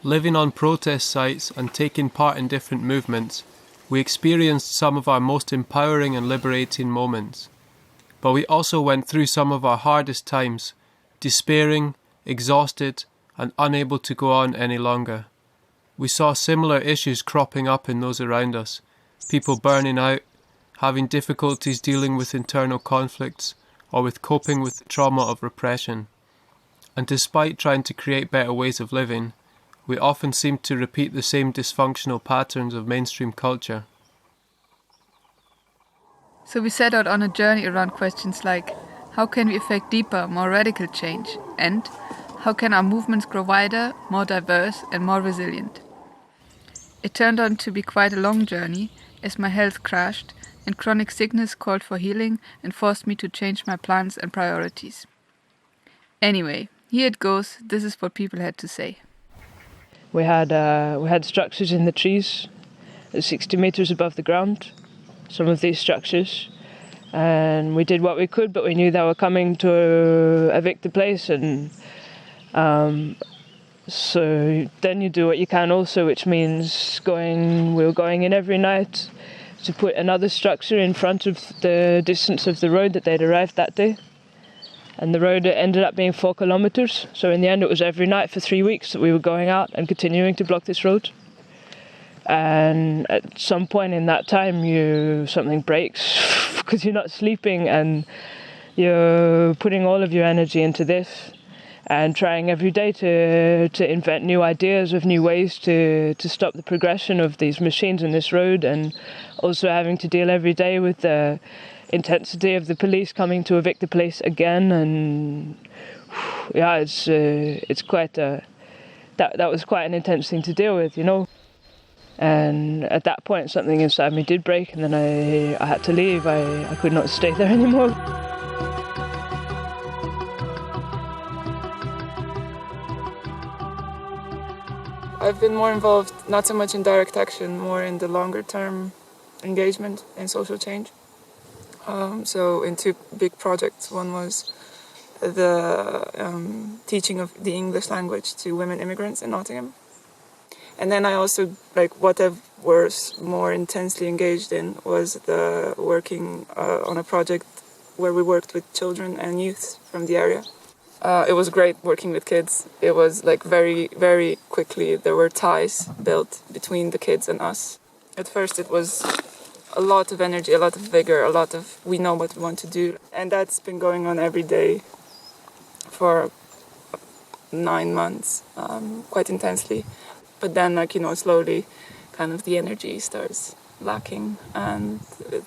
Living on protest sites and taking part in different movements, we experienced some of our most empowering and liberating moments. But we also went through some of our hardest times, despairing, exhausted, and unable to go on any longer. We saw similar issues cropping up in those around us, people burning out, having difficulties dealing with internal conflicts, or with coping with the trauma of repression. And despite trying to create better ways of living, we often seem to repeat the same dysfunctional patterns of mainstream culture. So we set out on a journey around questions like, how can we effect deeper, more radical change? And how can our movements grow wider, more diverse and more resilient? It turned out to be quite a long journey as my health crashed and chronic sickness called for healing and forced me to change my plans and priorities. Anyway, here it goes. This is what people had to say. We had structures in the trees, 60 meters above the ground, some of these structures, and we did what we could, but we knew they were coming to evict the place, and so then you do what you can also, which means we were going in every night to put another structure in front of the distance of the road that they'd arrived that day. And the road ended up being 4 kilometers. So in the end, it was every night for 3 weeks that we were going out and continuing to block this road. And at some point in that time, something breaks because you're not sleeping and you're putting all of your energy into this and trying every day to invent new ideas of new ways to stop the progression of these machines in this road, and also having to deal every day with the intensity of the police coming to evict the place again. And yeah, it's quite that was quite an intense thing to deal with, you know. And at that point, something inside me did break, and then I had to leave. I could not stay there anymore. I've been more involved, not so much in direct action, more in the longer term engagement in social change. So in 2 big projects. One was the teaching of the English language to women immigrants in Nottingham. And then I also, what I was more intensely engaged in was the working on a project where we worked with children and youth from the area. It was great working with kids. It was very, very quickly there were ties built between the kids and us. At first it was a lot of energy, a lot of vigor, a lot of we know what we want to do. And that's been going on every day for 9 months, quite intensely. But then, slowly, kind of the energy starts lacking. And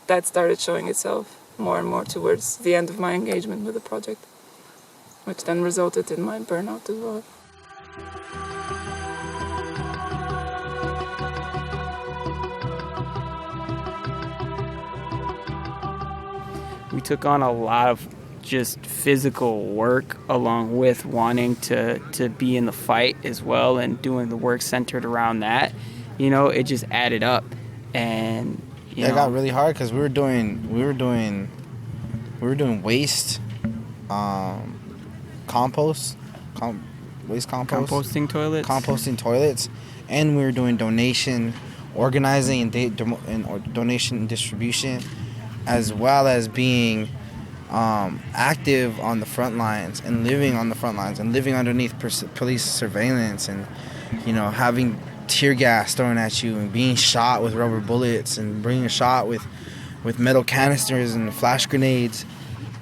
that started showing itself more and more towards the end of my engagement with the project, which then resulted in my burnout as well. We took on a lot of just physical work along with wanting to be in the fight as well and doing the work centered around that. It just added up, and it got really hard because we were doing waste, composting toilets, and we were doing donation organizing and donation distribution, as well as being active on the front lines and living on the front lines and living underneath police surveillance, and having tear gas thrown at you and being shot with rubber bullets and being shot with metal canisters and flash grenades,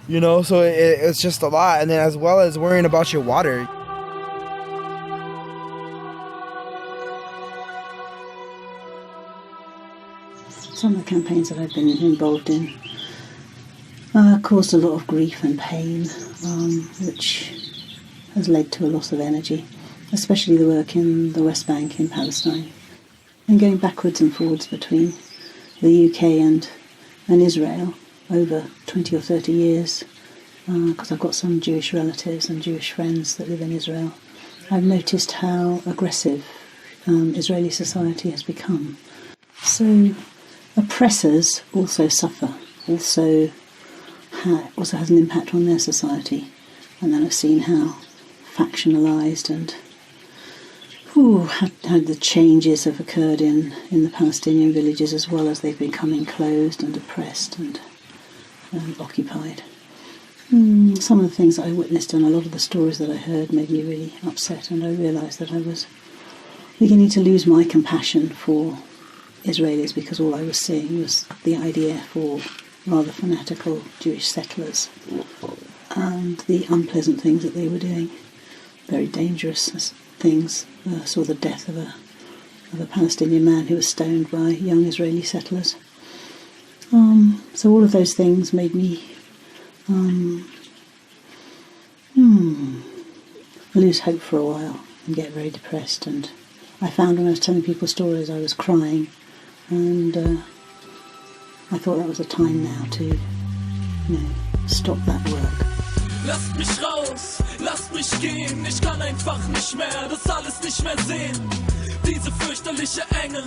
so it's just a lot. And then as well as worrying about your water. Some of the campaigns that I've been involved in caused a lot of grief and pain, which has led to a loss of energy, especially the work in the West Bank in Palestine, and going backwards and forwards between the UK and Israel over 20 or 30 years, because I've got some Jewish relatives and Jewish friends that live in Israel. I've noticed how aggressive Israeli society has become. So oppressors also suffer, also has an impact on their society. And then I've seen how factionalised and how the changes have occurred in the Palestinian villages, as well as they've become enclosed and oppressed and occupied. Some of the things that I witnessed and a lot of the stories that I heard made me really upset, and I realised that I was beginning to lose my compassion for Israelis, because all I was seeing was the idea for rather fanatical Jewish settlers and the unpleasant things that they were doing, very dangerous things. I saw the death of a Palestinian man who was stoned by young Israeli settlers. So all of those things made me lose hope for a while and get very depressed. And I found when I was telling people stories I was crying, and I thought that was a time now to stop that work. Lasst mich raus, lasst mich gehen, ich kann einfach nicht mehr, das alles nicht mehr sehen. Diese fürchterliche Enge,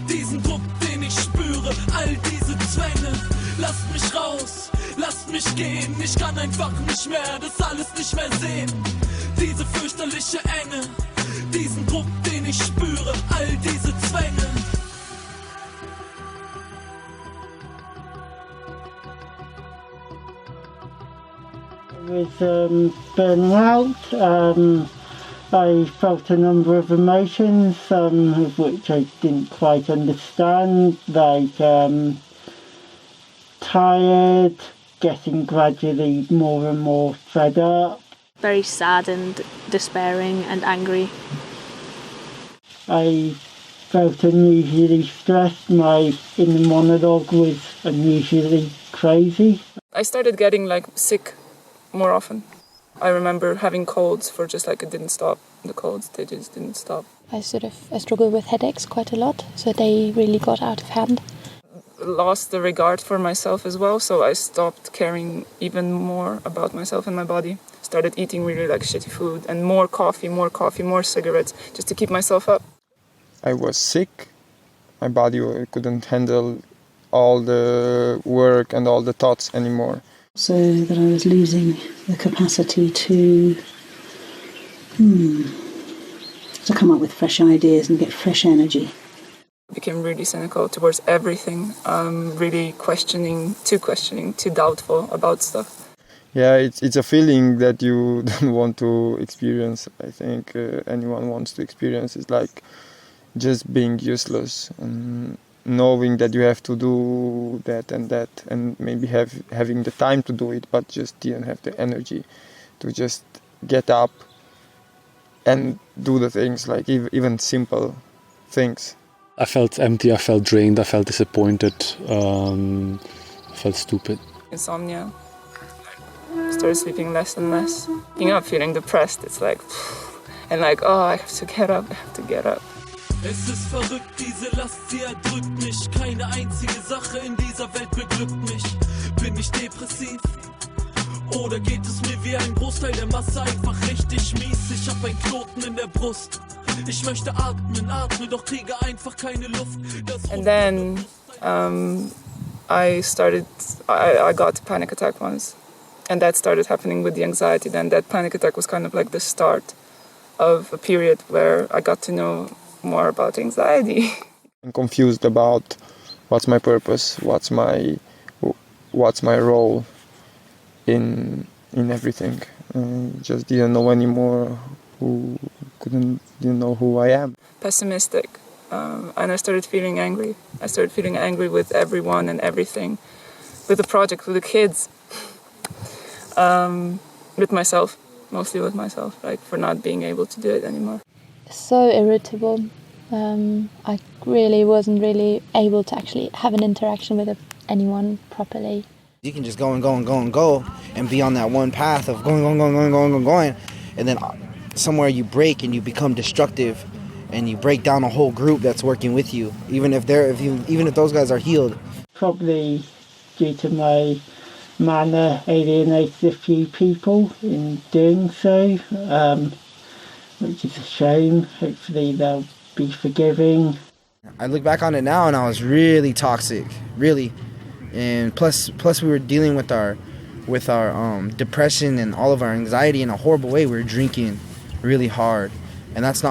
diesen Druck, den ich spüre, all diese Zwänge. Lasst mich raus, lasst mich gehen, ich kann einfach nicht mehr, das alles nicht mehr sehen. Diese fürchterliche Enge, diesen Druck, den ich spüre, all diese Zwänge. I was burning out. I felt a number of emotions, some of which I didn't quite understand, like tired, getting gradually more and more fed up. Very sad and despairing and angry. I felt unusually stressed. My inner monologue was unusually crazy. I started getting sick more often. I remember having colds for just it didn't stop. The colds, they just didn't stop. I struggled with headaches quite a lot, so they really got out of hand. Lost the regard for myself as well, so I stopped caring even more about myself and my body. Started eating really shitty food and more coffee, more cigarettes, just to keep myself up. I was sick. My body couldn't handle all the work and all the thoughts anymore. So that I was losing the capacity to come up with fresh ideas and get fresh energy. I became really cynical towards everything, really questioning, too doubtful about stuff. Yeah, it's a feeling that you don't want to experience. I think anyone wants to experience. It's like just being useless and knowing that you have to do that and maybe having the time to do it, but just didn't have the energy to just get up and do the things, even simple things. I felt empty, I felt drained, I felt disappointed, I felt stupid. Insomnia. I started sleeping less and less. Waking up feeling depressed, it's I have to get up. Es ist verrückt, diese Last, sie erdrückt mich. Keine einzige Sache in dieser Welt beglückt mich. Bin ich depressiv? Oder geht es mir wie ein Großteil der Masse einfach richtig mies? Ich hab einen Knoten in der Brust. Ich möchte atmen, doch kriege einfach keine Luft. And then I got a panic attack once. And that started happening with the anxiety. Then that panic attack was kind of the start of a period where I got to know more about anxiety. I'm confused about what's my purpose, what's my role in everything. Just didn't know anymore didn't know who I am. Pessimistic, and I started feeling angry. I started feeling angry with everyone and everything, with the project, with the kids, with myself, mostly with myself, for not being able to do it anymore. So irritable. I really wasn't able to actually have an interaction with anyone properly. You can just go and go and be on that one path of going, and then somewhere you break and you become destructive and you break down a whole group that's working with you, even if those guys are healed. Probably due to my manner alienated a few people in doing so, which is a shame. Hopefully they'll be forgiving. I look back on it now and I was really toxic, really. And plus we were dealing with our depression and all of our anxiety in a horrible way. We were drinking really hard and that's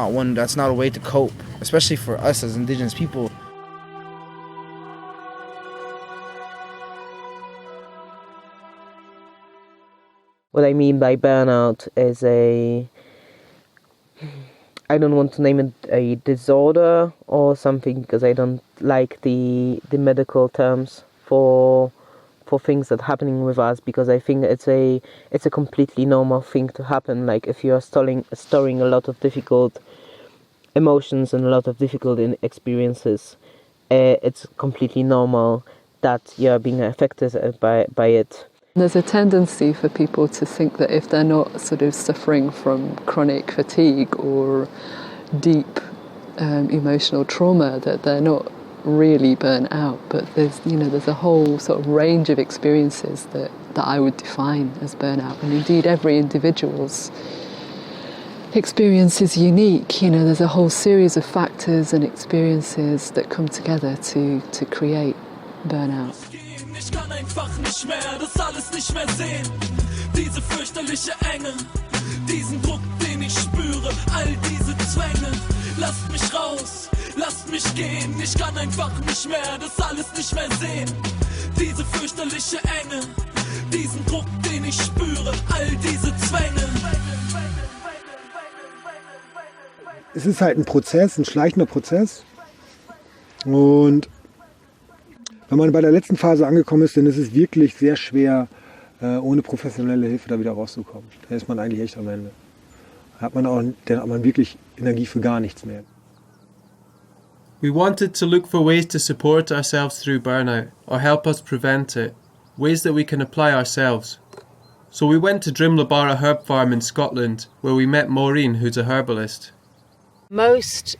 not a way to cope, especially for us as indigenous people. What I mean by burnout is I don't want to name it a disorder or something, because I don't like the medical terms for things that are happening with us, because I think it's a completely normal thing to happen. Like if you are storing a lot of difficult emotions and a lot of difficult experiences, it's completely normal that you are being affected by it. There's a tendency for people to think that if they're not sort of suffering from chronic fatigue or deep emotional trauma, that they're not really burnt out. But there's a whole sort of range of experiences that I would define as burnout. And indeed, every individual's experience is unique. There's a whole series of factors and experiences that come together to create burnout. Ich kann einfach nicht mehr, das alles nicht mehr sehen. Diese fürchterliche Enge, diesen Druck, den ich spüre, all diese Zwänge. Lasst mich raus, lasst mich gehen. Ich kann einfach nicht mehr, das alles nicht mehr sehen. Diese fürchterliche Enge, diesen Druck, den ich spüre, all diese Zwänge. Es ist halt ein Prozess, ein schleichender Prozess. Und wenn man bei der letzten Phase angekommen ist, dann ist es wirklich sehr schwer, ohne professionelle Hilfe da wieder rauszukommen. Da ist man eigentlich echt am Ende. Dann hat man wirklich Energie für gar nichts mehr. We wanted to look for ways to support ourselves through burnout, or help us prevent it, ways that we can apply ourselves. So we went to Drimlabara Herb Farm in Scotland, where we met Maureen, who's a herbalist. Most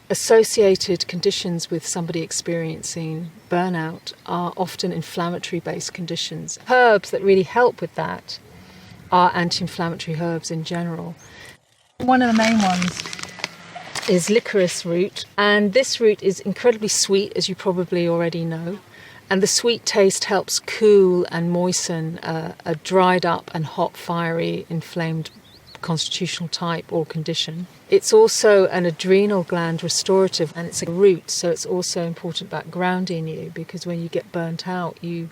associated conditions with somebody experiencing burnout are often inflammatory-based conditions. Herbs that really help with that are anti-inflammatory herbs in general. One of the main ones is licorice root, and this root is incredibly sweet, as you probably already know, and the sweet taste helps cool and moisten a dried up and hot, fiery, inflamed constitutional type or condition. It's also an adrenal gland restorative, and it's a root, so it's also important about grounding you, because when you get burnt out, you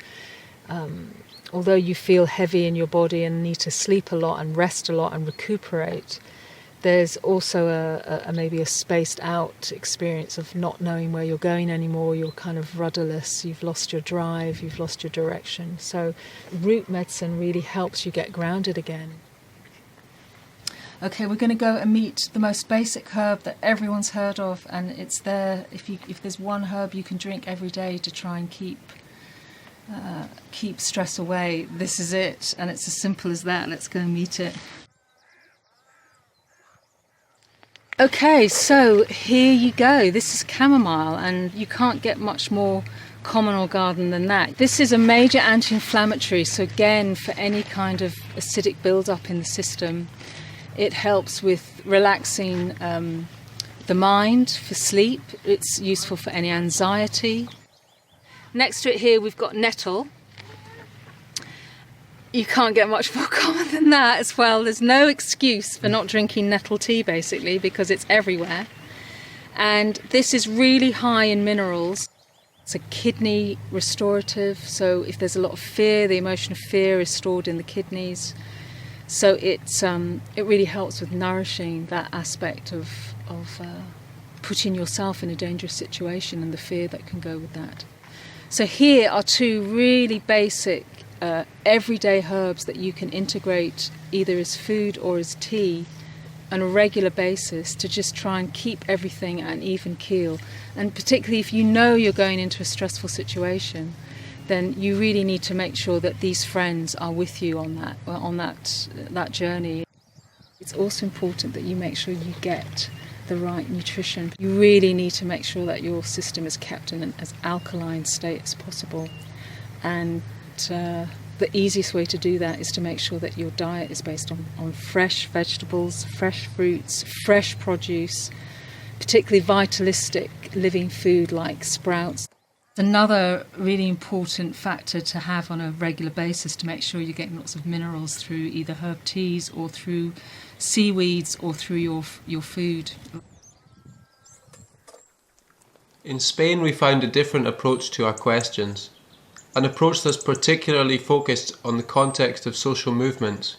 although you feel heavy in your body and need to sleep a lot and rest a lot and recuperate, there's also maybe a spaced out experience of not knowing where you're going anymore. You're kind of rudderless, you've lost your drive, you've lost your direction. So root medicine really helps you get grounded again. Okay, we're going to go and meet the most basic herb that everyone's heard of, and it's there. If there's one herb you can drink every day to try and keep stress away, this is it, and it's as simple as that. Let's go and meet it. Okay, so here you go. This is chamomile, and you can't get much more common or garden than that. This is a major anti-inflammatory, so again, for any kind of acidic build-up in the system. It helps with relaxing the mind for sleep. It's useful for any anxiety. Next to it here we've got nettle. You can't get much more common than that as well. There's no excuse for not drinking nettle tea basically, because it's everywhere. And this is really high in minerals. It's a kidney restorative, so if there's a lot of fear, the emotion of fear is stored in the kidneys. So it really helps with nourishing that aspect of putting yourself in a dangerous situation and the fear that can go with that. So here are two really basic everyday herbs that you can integrate either as food or as tea on a regular basis to just try and keep everything at an even keel. And particularly if you know you're going into a stressful situation, then you really need to make sure that these friends are with you on that journey. It's also important that you make sure you get the right nutrition. You really need to make sure that your system is kept in an as alkaline state as possible. And the easiest way to do that is to make sure that your diet is based on fresh vegetables, fresh fruits, fresh produce, particularly vitalistic living food like sprouts. Another really important factor to have on a regular basis to make sure you're getting lots of minerals through either herb teas or through seaweeds or through your food. In Spain, we found a different approach to our questions, an approach that's particularly focused on the context of social movements.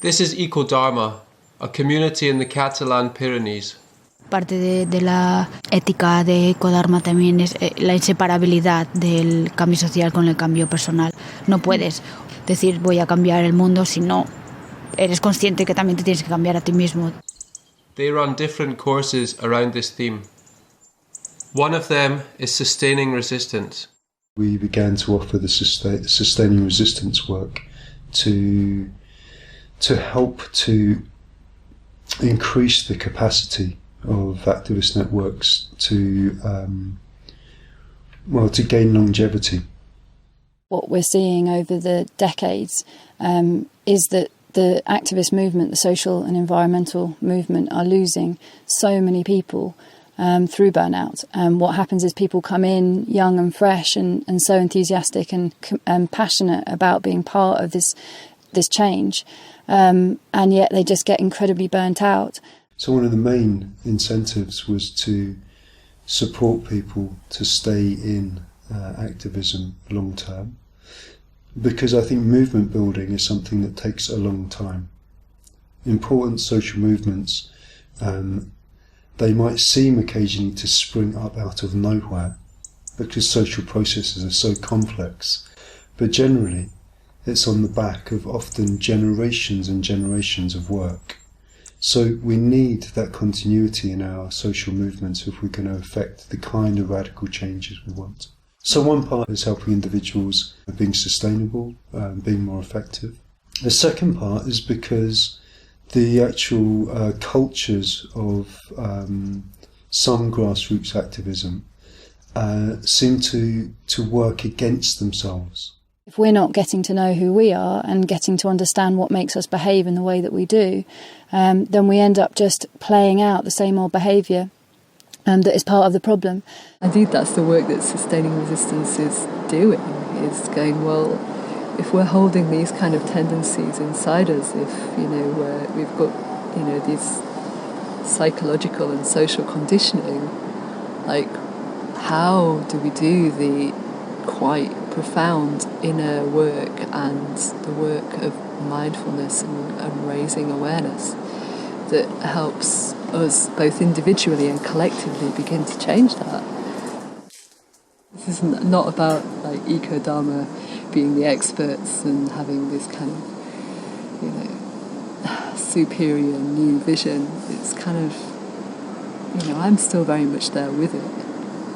This is Ecodharma, a community in the Catalan Pyrenees. Parte de la ética de Ecodharma también es la inseparabilidad del cambio social con el cambio personal. No puedes decir voy a cambiar el mundo si no eres consciente que también te tienes que cambiar a ti mismo. They run different courses around this theme. One of them is Sustaining Resistance. We began to offer the Sustaining Resistance work to help to increase the capacity of activist networks to gain longevity. What we're seeing over the decades is that the activist movement, the social and environmental movement, are losing so many people through burnout. What happens is people come in young and fresh and so enthusiastic and passionate about being part of this change, and yet they just get incredibly burnt out. So one of the main incentives was to support people to stay in activism long term, because I think movement building is something that takes a long time. Important social movements, they might seem occasionally to spring up out of nowhere because social processes are so complex, but generally it's on the back of often generations and generations of work. So we need that continuity in our social movements if we're going to affect the kind of radical changes we want. So one part is helping individuals being sustainable, being more effective. The second part is because the actual cultures of some grassroots activism seem to work against themselves. If we're not getting to know who we are and getting to understand what makes us behave in the way that we do, then we end up just playing out the same old behaviour that is part of the problem. Indeed, that's the work that Sustaining Resistance is doing, is going, well, if we're holding these kind of tendencies inside us, if, we've got, these psychological and social conditioning, like, how do we do the quite profound inner work and the work of mindfulness and raising awareness that helps us both individually and collectively begin to change that? This is not about like Ecodharma being the experts and having this kind of, superior new vision. It's kind of, I'm still very much there with it,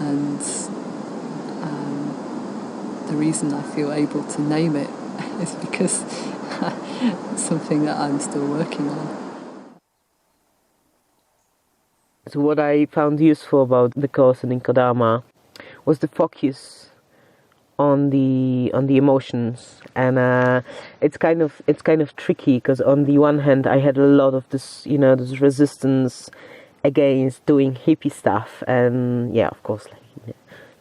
and the reason I feel able to name it is because it's something that I'm still working on. So what I found useful about the course in Ecodharma was the focus on the emotions, and it's kind of tricky because on the one hand I had a lot of this this resistance against doing hippie stuff, and of course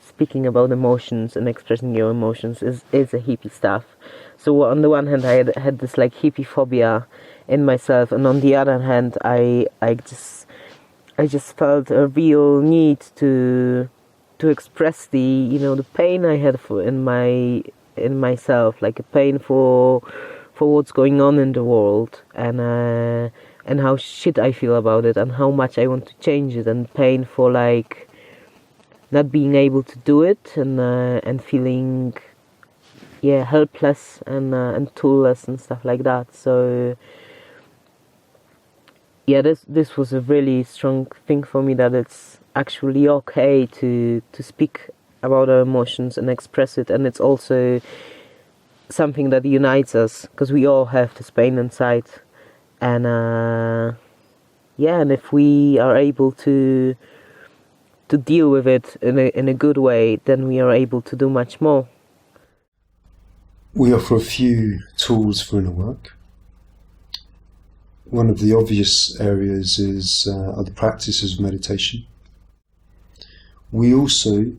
speaking about emotions and expressing your emotions is a hippie stuff. So on the one hand I had this like hippie phobia in myself, and on the other hand I just felt a real need to express the the pain I had in myself, like a pain for what's going on in the world, and how shit I feel about it, and how much I want to change it, and pain for like not being able to do it, and feeling helpless and toolless and stuff like that. So this was a really strong thing for me, that it's actually okay to speak about our emotions and express it, and it's also something that unites us because we all have this pain inside, and and if we are able to deal with it in a good way, then we are able to do much more. We offer a few tools for inner work. One of the obvious areas are the practices of meditation. We also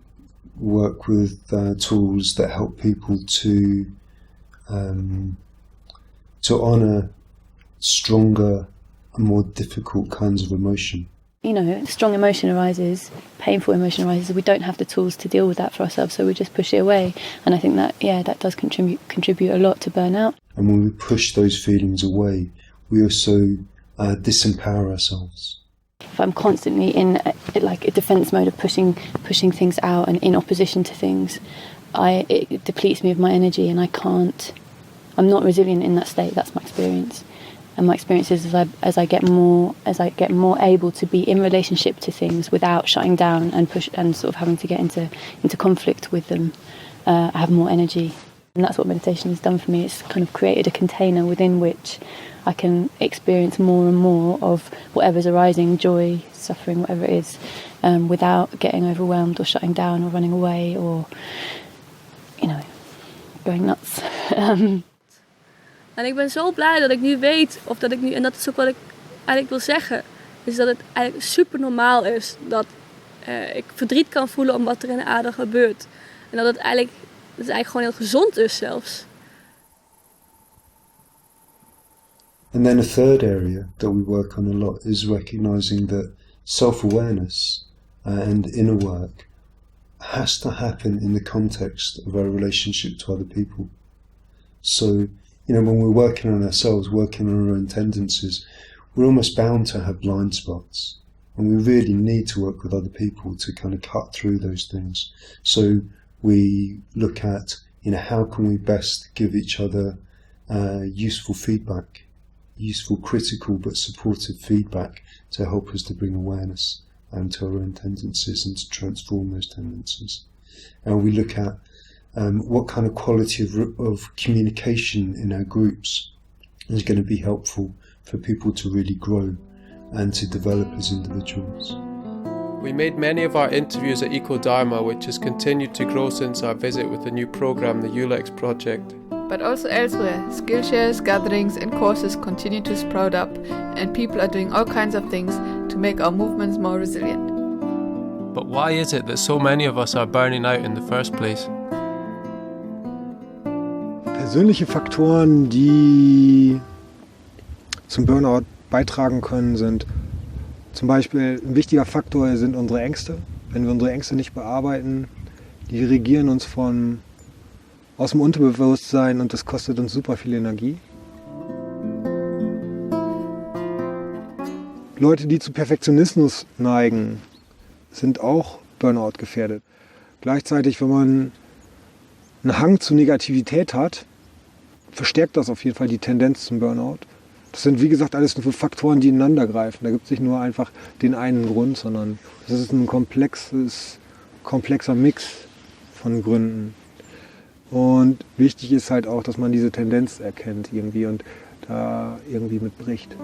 work with tools that help people to honour stronger and more difficult kinds of emotion. You know, strong emotion arises, painful emotion arises, we don't have the tools to deal with that for ourselves, so we just push it away. And I think that, that does contribute a lot to burnout. And when we push those feelings away, we also disempower ourselves. If I'm constantly in a defence mode of pushing things out and in opposition to things, it depletes me of my energy, and I'm not resilient in that state. That's my experience. And my experience is as I get more able to be in relationship to things without shutting down and push and sort of having to get into conflict with them, I have more energy. And that's what meditation has done for me. It's kind of created a container within which I can experience more and more of whatever's arising, joy, suffering, whatever it is, without getting overwhelmed or shutting down or running away or, going nuts. En ik ben zo blij dat ik nu weet, en dat is ook wat ik eigenlijk wil zeggen, is dat het eigenlijk super normaal is dat ik verdriet kan voelen om wat er in de aarde gebeurt. En dat het eigenlijk gewoon heel gezond is zelfs. And then a third area that we work on a lot is recognizing that self-awareness and inner work has to happen in the context of our relationship to other people. So, when we're working on ourselves, working on our own tendencies, we're almost bound to have blind spots. And we really need to work with other people to kind of cut through those things. So we look at, how can we best give each other useful feedback, useful, critical but supportive feedback to help us to bring awareness to our own tendencies and to transform those tendencies. And we look at what kind of quality of communication in our groups is going to be helpful for people to really grow and to develop as individuals. We made many of our interviews at Ecodharma, which has continued to grow since our visit with the new program, the ULEX project. But also elsewhere, Skillshares, gatherings and courses continue to sprout up, and people are doing all kinds of things to make our movements more resilient. But why is it that so many of us are burning out in the first place? Persönliche Faktoren, die zum Burnout beitragen können, sind zum Beispiel ein wichtiger Faktor sind unsere Ängste. Wenn wir unsere Ängste nicht bearbeiten, die regieren uns aus dem Unterbewusstsein und das kostet uns super viel Energie. Leute, die zu Perfektionismus neigen, sind auch Burnout gefährdet. Gleichzeitig, wenn man einen Hang zu Negativität hat, verstärkt das auf jeden Fall die Tendenz zum Burnout. Das sind, wie gesagt, alles nur Faktoren, die ineinander greifen. Da gibt es nicht nur einfach den einen Grund, sondern es ist ein komplexer Mix von Gründen. Und wichtig ist halt auch, dass man diese Tendenz erkennt irgendwie und da irgendwie mitbricht.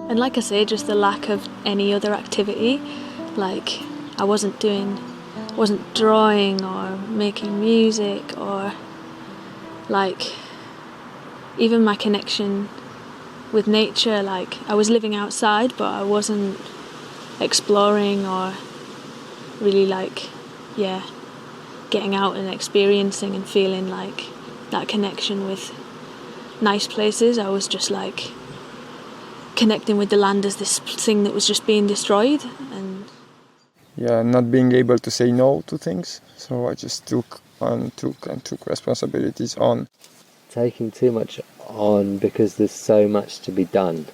And like I say, just the lack of any other activity, like I wasn't drawing or making music or like even my connection with nature, like I was living outside but I wasn't exploring or really getting out and experiencing and feeling like that connection with nice places. I was just like connecting with the land as this thing that was just being destroyed and not being able to say no to things. So I just took responsibilities on. Taking too much on because there's so much to be done.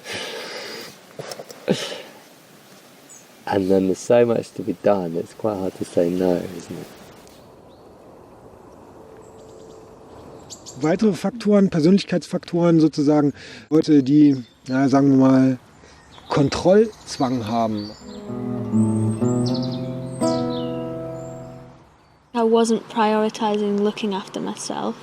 And then there's so much to be done, it's quite hard to say no, isn't it? Weitere Faktoren, Persönlichkeitsfaktoren sozusagen, Leute, die, sagen wir mal, Kontrollzwang haben. I wasn't prioritising looking after myself.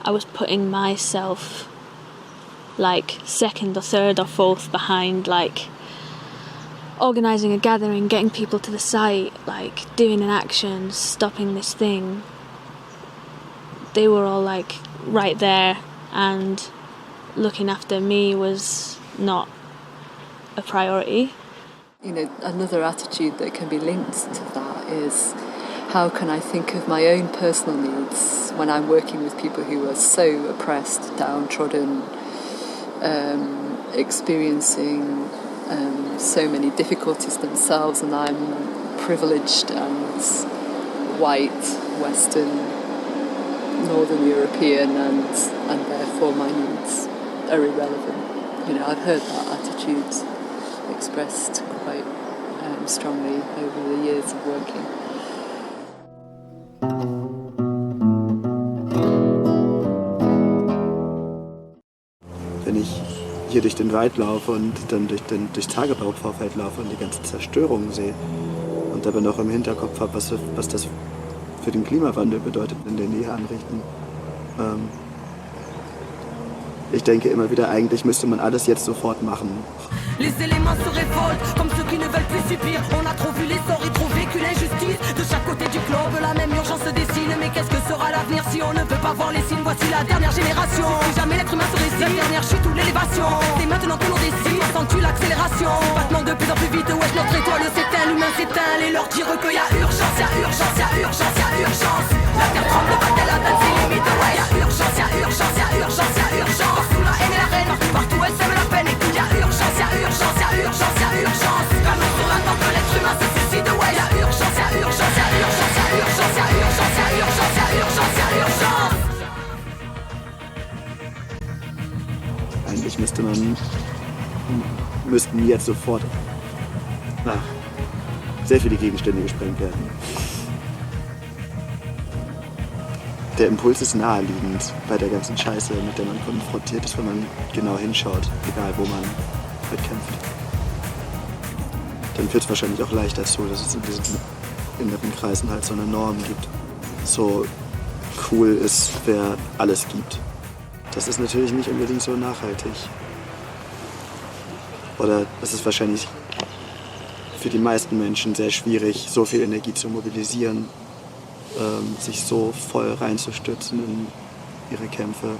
I was putting myself like second or third or fourth behind, like organising a gathering, getting people to the site, like doing an action, stopping this thing. They were all like right there, and looking after me was not a priority. Another attitude that can be linked to that is how can I think of my own personal needs when I'm working with people who are so oppressed, downtrodden, experiencing so many difficulties themselves, and I'm privileged and white, Western, Northern European, and therefore my needs are irrelevant. You know, I've heard that attitude expressed quite strongly over the years of working. Wenn ich hier durch den Wald laufe und dann durchs Tagebauvorfeld laufe und die ganze Zerstörung sehe und dabei noch im Hinterkopf habe, was das für den Klimawandel bedeutet, wenn den die hier anrichten. Ich denke immer wieder, eigentlich müsste man alles jetzt sofort machen. Les éléments se révoltent, comme ceux qui ne veulent plus subir. On a trop vu l'essor et trop vécu l'injustice. De chaque côté du globe, la même urgence se dessine. Mais qu'est-ce que sera l'avenir si on ne peut pas voir les signes? Voici la dernière génération. Si jamais l'être humain se résigne, la dernière chute ou l'élévation. C'est maintenant que l'on décide, sens-tu l'accélération? Battement de plus en plus vite, wesh, notre étoile s'éteint, l'humain s'éteint. Les leur dire qu'il y a urgence, y a urgence, y a urgence, y a urgence. La terre tremble, va-t-elle atteindre ses limites? Ouais, y a urgence, y a urgence, y a urgence, y a urgence. Partout la haine et la reine, partout elle sème la peine. Et qu'il y a urgence, y a urgence, y a urgence, y a urgence. Calmons sur l'attente que l'être humain se suicide. Ouais, y a urgence, y a urgence, y a urgence, y a urgence, y a urgence, y a urgence, y a urgence, y a urgence. Eigentlich müssten jetzt sofort sehr viele Gegenstände gesprengt werden. Der Impuls ist naheliegend bei der ganzen Scheiße, mit der man konfrontiert ist, wenn man genau hinschaut, egal wo man mitkämpft. Dann führt es wahrscheinlich auch leichter zu, dass es in diesen inneren Kreisen halt so eine Norm gibt. So cool ist, wer alles gibt. Das ist natürlich nicht unbedingt so nachhaltig. Oder es ist wahrscheinlich für die meisten Menschen sehr schwierig, so viel Energie zu mobilisieren, sich so voll reinzustürzen in ihre Kämpfe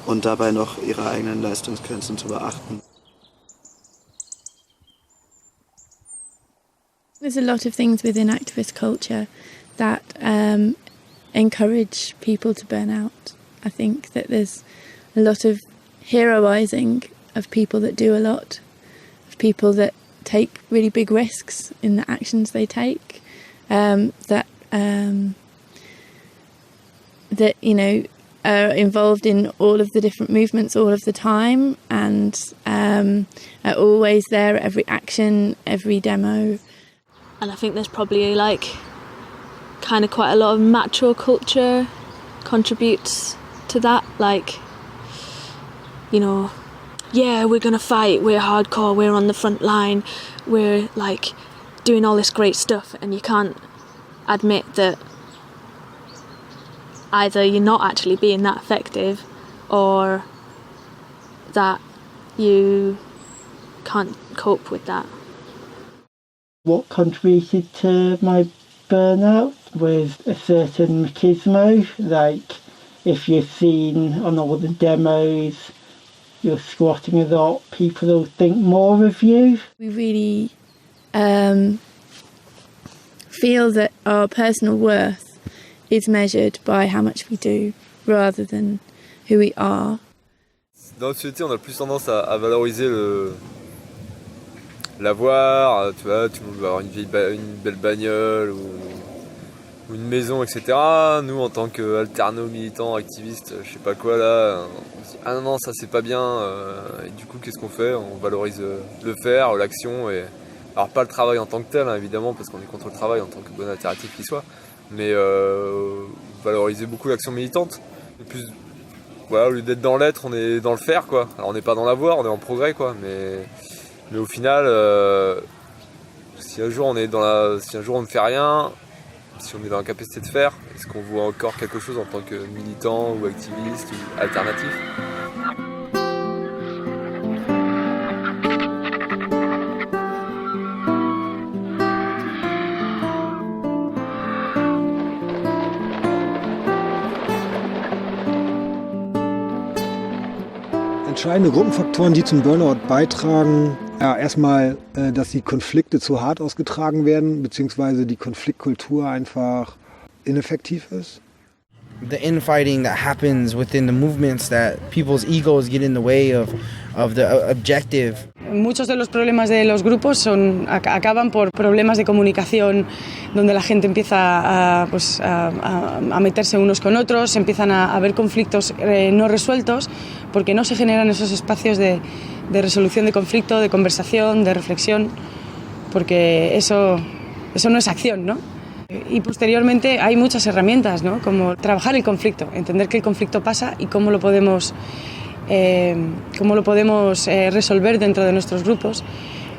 und dabei noch ihre eigenen Leistungsgrenzen zu beachten. There's a lot of things within activist culture that encourage people to burn out. I think that there's a lot of heroising of people that do a lot, of people that take really big risks in the actions they take, that you know are involved in all of the different movements all of the time, and are always there at every action, every demo. And I think there's probably like kind of quite a lot of macho culture contributes to that, like, you know, yeah, we're gonna fight, we're hardcore, we're on the front line, we're like doing all this great stuff, and you can't admit that either you're not actually being that effective or that you can't cope with that. What contributed to my burnout was a certain machismo, like if you're seen on all the demos, you're squatting a lot, people will think more of you. We really feel that our personal worth is measured by how much we do rather than who we are. Dans notre société, on a plus tendance à valoriser l'avoir, tu vois, tout le monde va avoir une belle bagnole ou une maison, etc. Nous, en tant qu'alternos, militants, activistes, je sais pas quoi là, on se dit ah non, ça c'est pas bien, et du coup qu'est-ce qu'on fait? On valorise le faire, l'action, et alors pas le travail en tant que tel, hein, évidemment, parce qu'on est contre le travail en tant que bonne alternative qu'il soit, mais valoriser beaucoup l'action militante. Et plus, voilà, au lieu d'être dans l'être, on est dans le faire, quoi. Alors on n'est pas dans l'avoir, on est en progrès, quoi, mais au final, si un jour on ne fait rien, si on est dans la capacité de faire, est-ce qu'on voit encore quelque chose en tant que militant ou activiste ou alternatif? Entscheidende Gruppenfaktoren, die zum Burnout beitragen, ja, erstmal, dass die Konflikte zu hart ausgetragen werden, beziehungsweise die Konfliktkultur einfach ineffektiv ist. The infighting that happens within the movements, that people's egos get in the way of the objective. Muchos de los problemas de los grupos acaban por problemas de comunicación, donde la gente empieza a meterse unos con otros, empiezan a haber conflictos no resueltos, porque no se generan esos espacios de resolución de conflicto, de conversación, de reflexión, porque eso no es acción, ¿no? Y posteriormente hay muchas herramientas, ¿no? Como trabajar el conflicto, entender que el conflicto pasa y cómo lo podemos resolver dentro de nuestros grupos.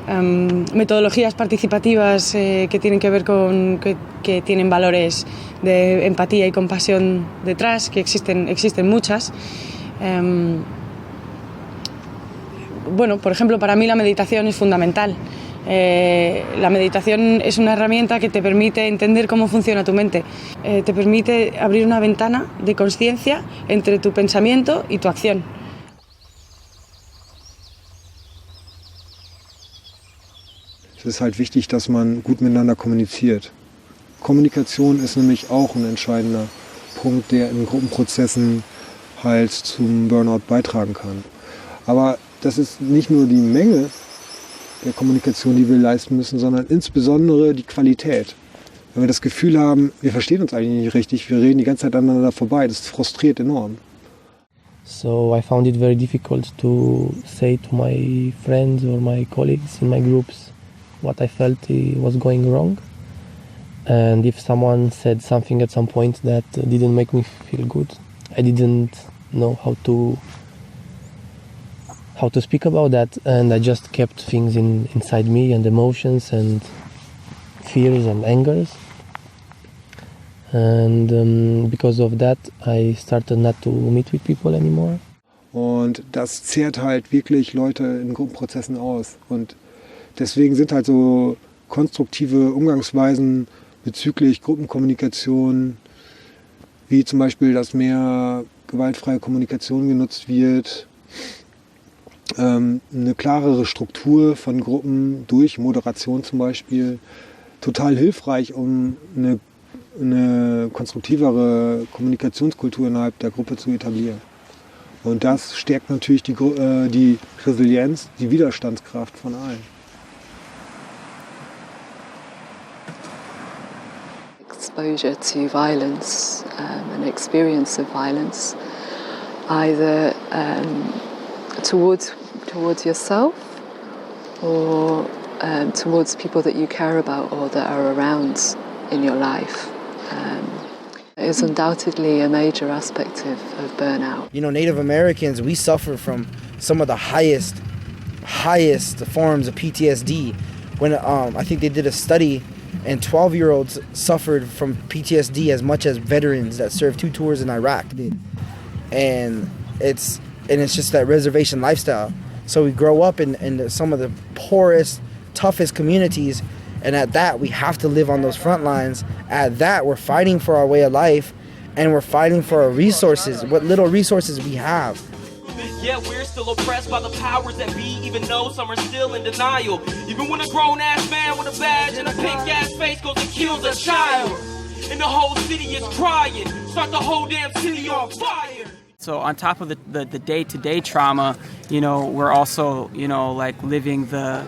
Metodologías participativas que tienen que ver con que tienen valores de empatía y compasión detrás, que existen muchas. Bueno, por ejemplo, para mí la meditación es fundamental. La meditación es una herramienta que te permite entender cómo funciona tu mente. Te permite abrir una ventana de conciencia entre tu pensamiento y tu acción. Es ist halt wichtig, dass man gut miteinander kommuniziert. Kommunikation ist nämlich auch ein entscheidender Punkt, der in Gruppenprozessen halt zum Burnout beitragen kann. Aber das ist nicht nur die Menge der Kommunikation, die wir leisten müssen, sondern insbesondere die Qualität. Wenn wir das Gefühl haben, wir verstehen uns eigentlich nicht richtig, wir reden die ganze Zeit aneinander vorbei, das frustriert enorm. So I found it very difficult to say to my friends or my colleagues in my groups what I felt was going wrong. And if someone said something at some point that didn't make me feel good, I didn't know how to speak about that, and I just kept things inside me, and emotions and fears and angers. And because of that, I started not to meet with people anymore. Und das zehrt halt wirklich Leute in Gruppenprozessen aus. Und deswegen sind halt so konstruktive Umgangsweisen bezüglich Gruppenkommunikation, wie zum Beispiel, dass mehr gewaltfreie Kommunikation genutzt wird, eine klarere Struktur von Gruppen durch Moderation zum Beispiel, total hilfreich, um eine konstruktivere Kommunikationskultur innerhalb der Gruppe zu etablieren. Und das stärkt natürlich die Resilienz, die Widerstandskraft von allen. Exposure to violence, an experience of violence, either towards yourself or towards people that you care about or that are around in your life, is undoubtedly a major aspect of burnout. You know, Native Americans, we suffer from some of the highest forms of PTSD. When I think they did a study, and 12-year-olds suffered from PTSD as much as veterans that served 2 tours in Iraq did. And it's just that reservation lifestyle. So we grow up in some of the poorest, toughest communities, and at that we have to live on those front lines. At that we're fighting for our way of life, and we're fighting for our resources, what little resources we have. Yeah, we're still oppressed by the powers that be, even though some are still in denial. Even when a grown-ass man with a badge and a pink-ass face goes and kills a child, and the whole city is crying, start the whole damn city on fire. So on top of the day-to-day trauma, you know, we're also, you know, like living the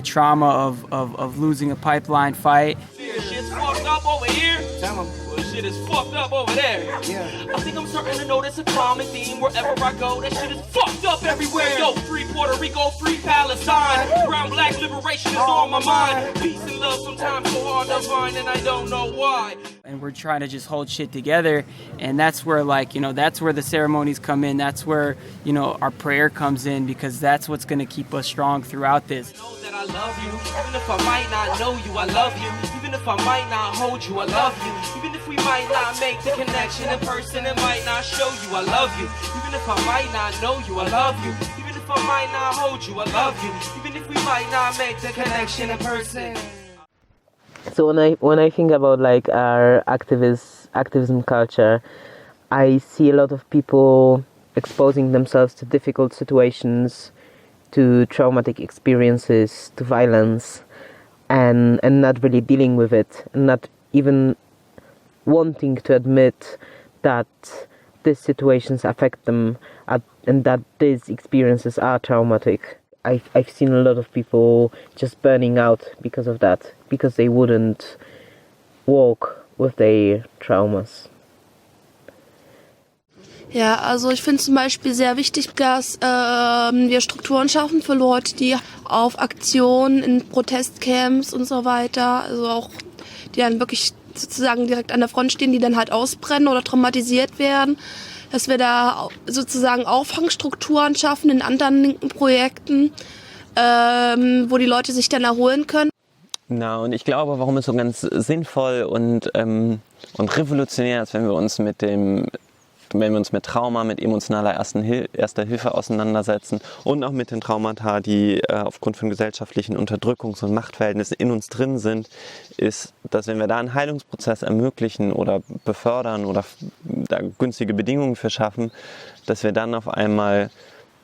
trauma of losing a pipeline fight. Shit's fucked up over here. Well, shit is fucked up over there. Yeah. I think I'm starting to notice a common theme wherever I go. That shit is fucked up everywhere. Yo, free Puerto Rico, free Palestine. Brown black liberation is on my mind. Peace and love sometimes so hard to find, and I don't know why. And we're trying to just hold shit together, and that's where, like, you know, that's where the ceremonies come in. That's where, you know, our prayer comes in, because that's what's going to keep us strong throughout this. That I love you, even if I might not know you, I love you. Even if I might not hold you, I love you. Even if we might not make the connection in person, it might not show you, I love you. Even if I might not know you, I love you. Even if I might not hold you, I love you. Even if we might not make the connection in person. So when I think about like our activism culture, I see a lot of people exposing themselves to difficult situations, to traumatic experiences, to violence, and not really dealing with it, and not even wanting to admit that these situations affect them and that these experiences are traumatic. I've seen a lot of people just burning out because of that, because they wouldn't walk with their traumas. Ja, also ich finde zum Beispiel sehr wichtig, dass wir Strukturen schaffen für Leute, die auf Aktionen in Protestcamps und so weiter, also auch die dann wirklich sozusagen direkt an der Front stehen, die dann halt ausbrennen oder traumatisiert werden, dass wir da sozusagen Auffangstrukturen schaffen in anderen linken Projekten, wo die Leute sich dann erholen können. Na, und ich glaube, warum es so ganz sinnvoll und revolutionär ist, wenn wir uns mit Trauma, mit emotionaler erster Hilfe auseinandersetzen und auch mit den Traumata, die aufgrund von gesellschaftlichen Unterdrückungs- und Machtverhältnissen in uns drin sind, ist, dass wenn wir da einen Heilungsprozess ermöglichen oder befördern oder da günstige Bedingungen für schaffen, dass wir dann auf einmal,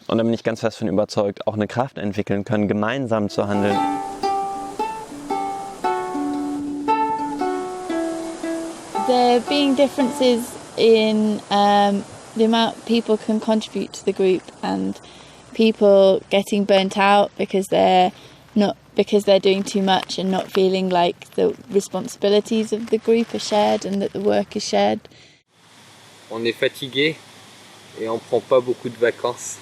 und da bin ich ganz fest von überzeugt, auch eine Kraft entwickeln können, gemeinsam zu handeln. There being differences in the amount people can contribute to the group, and people getting burnt out because they're doing too much and not feeling like the responsibilities of the group are shared and that the work is shared. On est fatigué et on prend pas beaucoup de vacances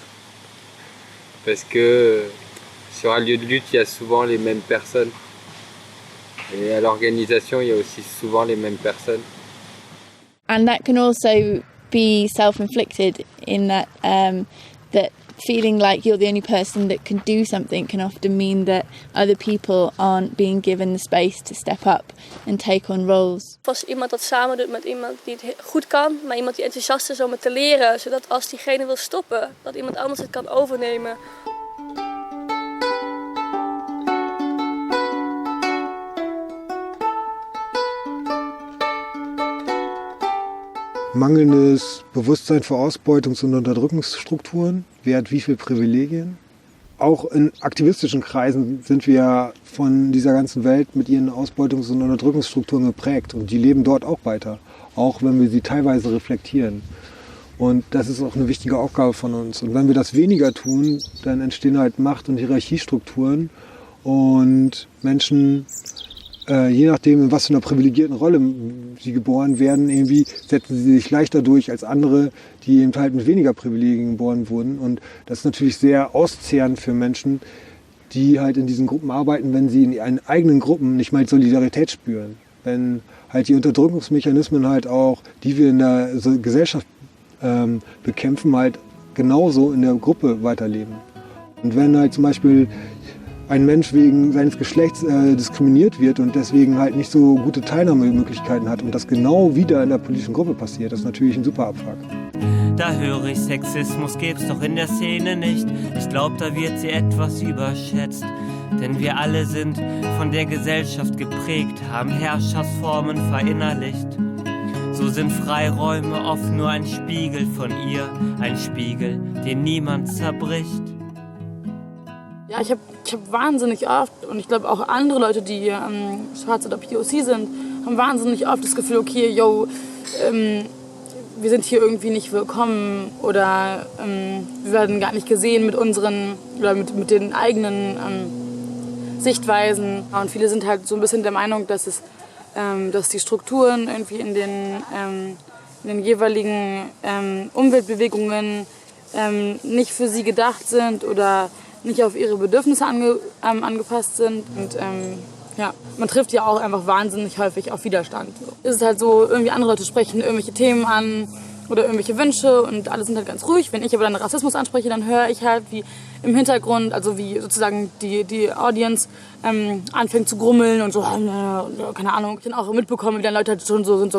parce que sur un lieu de lutte, il y a souvent les mêmes personnes. Et à l'organisation, il y a aussi souvent les mêmes personnes. And that can also be self-inflicted in that that feeling like you're the only person that can do something can often mean that other people aren't being given the space to step up and take on roles. Als iemand dat samen doet met iemand die het goed kan, maar iemand die enthousiast is om het te leren, zodat als diegene wil stoppen, dat iemand anders het kan overnemen. Mangelndes Bewusstsein für Ausbeutungs- und Unterdrückungsstrukturen. Wer hat wie viele Privilegien? Auch in aktivistischen Kreisen sind wir von dieser ganzen Welt mit ihren Ausbeutungs- und Unterdrückungsstrukturen geprägt. Und die leben dort auch weiter, auch wenn wir sie teilweise reflektieren. Und das ist auch eine wichtige Aufgabe von uns. Und wenn wir das weniger tun, dann entstehen halt Macht- und Hierarchiestrukturen. Und Menschen, je nachdem, in was für einer privilegierten Rolle sie geboren werden, irgendwie setzen sie sich leichter durch als andere, die eben halt mit weniger Privilegien geboren wurden. Und das ist natürlich sehr auszehrend für Menschen, die halt in diesen Gruppen arbeiten, wenn sie in ihren eigenen Gruppen nicht mal Solidarität spüren. Wenn halt die Unterdrückungsmechanismen halt auch, die wir in der Gesellschaft bekämpfen, halt genauso in der Gruppe weiterleben. Und wenn halt zum Beispiel ein Mensch wegen seines Geschlechts diskriminiert wird und deswegen halt nicht so gute Teilnahmemöglichkeiten hat und das genau wieder in der politischen Gruppe passiert, das ist natürlich ein super Abfuck. Da höre ich, Sexismus gibt's doch in der Szene nicht. Ich glaub, da wird sie etwas überschätzt. Denn wir alle sind von der Gesellschaft geprägt, haben Herrschaftsformen verinnerlicht. So sind Freiräume oft nur ein Spiegel von ihr, ein Spiegel, den niemand zerbricht. Ja, ich hab wahnsinnig oft, und ich glaube auch andere Leute, die schwarz oder POC sind, haben wahnsinnig oft das Gefühl, okay, wir sind hier irgendwie nicht willkommen oder wir werden gar nicht gesehen mit unseren, oder mit den eigenen Sichtweisen. Und viele sind halt so ein bisschen der Meinung, dass die Strukturen irgendwie in den jeweiligen Umweltbewegungen nicht für sie gedacht sind oder nicht auf ihre Bedürfnisse angepasst sind. Und man trifft ja auch einfach wahnsinnig häufig auf Widerstand. Es ist halt so, irgendwie andere Leute sprechen irgendwelche Themen an oder irgendwelche Wünsche und alle sind halt ganz ruhig. Wenn ich aber dann Rassismus anspreche, dann höre ich halt, wie im Hintergrund, also wie sozusagen die Audience anfängt zu grummeln und so, keine Ahnung. Ich habe auch mitbekommen, wie dann Leute halt schon so sind,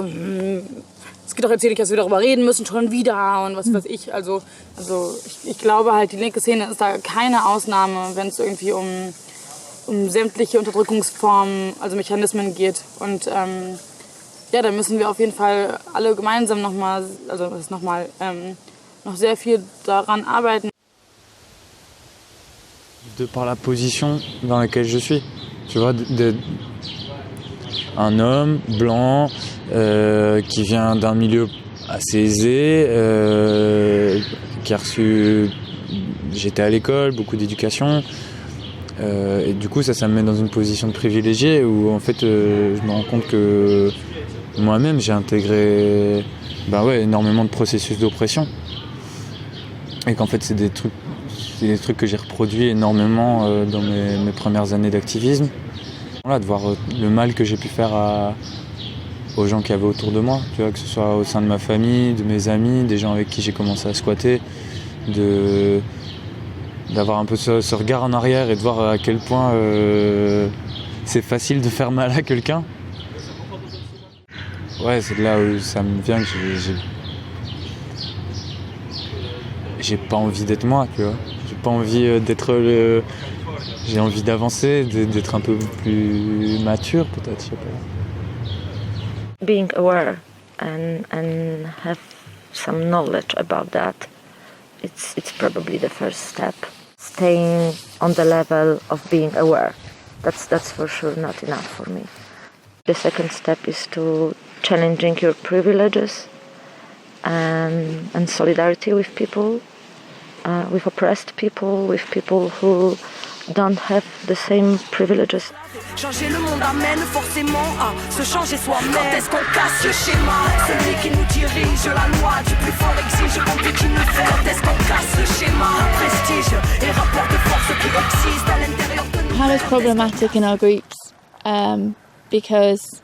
es geht doch jetzt hier nicht, dass wir darüber reden müssen, schon wieder und was weiß ich. Also ich glaube halt, die linke Szene ist da keine Ausnahme, wenn es irgendwie um sämtliche Unterdrückungsformen, also Mechanismen geht. Und da müssen wir auf jeden Fall alle gemeinsam nochmal noch sehr viel daran arbeiten. De par la position dans laquelle je suis, tu vois, un homme blanc qui vient d'un milieu assez aisé, qui a reçu, j'étais à l'école, beaucoup d'éducation, et du coup ça me met dans une position de privilégié où en fait je me rends compte que moi-même j'ai intégré énormément de processus d'oppression et qu'en fait c'est des trucs que j'ai reproduits énormément dans mes premières années d'activisme. Voilà, de voir le mal que j'ai pu faire aux gens qui avaient autour de moi, tu vois, que ce soit au sein de ma famille, de mes amis, des gens avec qui j'ai commencé à squatter, d'avoir un peu ce regard en arrière et de voir à quel point c'est facile de faire mal à quelqu'un. Ouais, c'est de là où ça me vient que j'ai pas envie d'être moi, tu vois. J'ai pas envie d'être j'ai envie d'avancer, d'être un peu plus mature peut-être, je sais pas. Being aware and have some knowledge about that, it's probably the first step. Staying on the level of being aware, that's for sure not enough for me. The second step is to challenging your privileges and solidarity with people, with oppressed people, with people who don't have the same privileges. Changer le monde amène forcément à se changer soi-même. Quand est-ce qu'on casse le schéma? Celui qui nous dirige, la loi du plus fort exige qu'on continue de faire. Quand est-ce qu'on casse le schéma? Prestige et rapport de force qui existent à l'intérieur de nous. Power is problematic in our groups because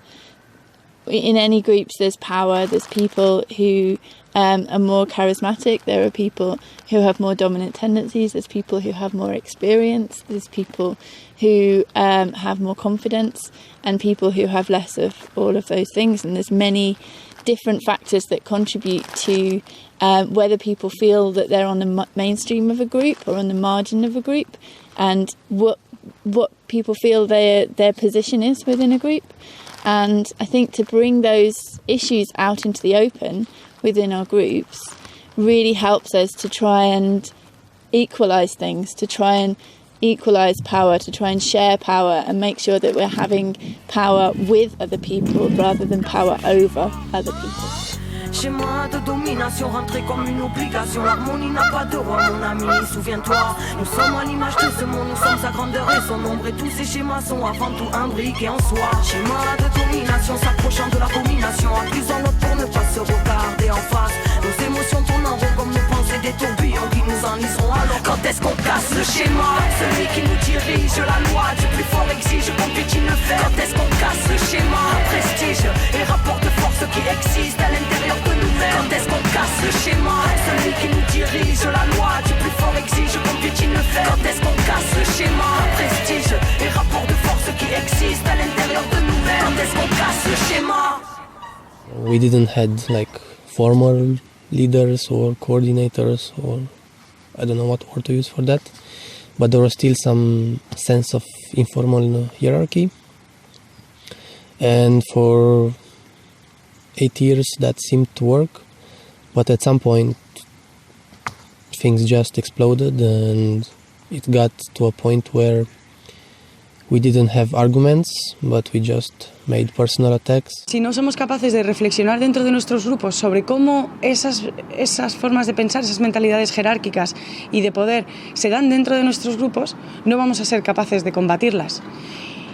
in any groups there's power, there's people who are more charismatic, there are people who have more dominant tendencies, there's people who have more experience, there's people who have more confidence and people who have less of all of those things, and there's many different factors that contribute to whether people feel that they're on the mainstream of a group or on the margin of a group, and what people feel their position is within a group. And I think to bring those issues out into the open within our groups really helps us to try and equalise things, to try and equalise power, to try and share power and make sure that we're having power with other people rather than power over other people. Schéma de domination rentré comme une obligation. L'harmonie n'a pas de roi, mon ami, souviens-toi. Nous sommes à l'image de ce monde, nous sommes sa grandeur et son ombre. Et tous ces schémas sont avant tout imbriqués en soi. Schéma de domination s'approchant de l'abomination, accusant l'autre pour ne pas se regarder en face. Nos émotions tournent en rond comme nos pensées des tourbillons qui nous enliseront. Alors quand est-ce qu'on casse le schéma? Celui qui nous dirige, la loi du plus fort exige qu'on puisse le faire. Quand est-ce qu'on casse le schéma? Prestige et rapport de force qui existent à l'intérieur de nous-mêmes. Quand est-ce qu'on casse le schéma? Celui qui nous dirige, la loi du plus fort exige qu'on puisse le faire. Quand est-ce qu'on casse le schéma? Prestige et rapport de force qui existent à l'intérieur de nous-mêmes. Quand est-ce qu'on casse le schéma? We didn't had like formal leaders or coordinators, or I don't know what word to use for that, but there was still some sense of informal hierarchy, and for 8 years that seemed to work, but at some point things just exploded and it got to a point where we didn't have arguments, but we just made personal attacks. Si no somos capaces de reflexionar dentro de nuestros grupos sobre cómo esas formas de pensar, esas mentalidades jerárquicas y de poder se dan dentro de nuestros grupos, no vamos a ser capaces de combatirlas.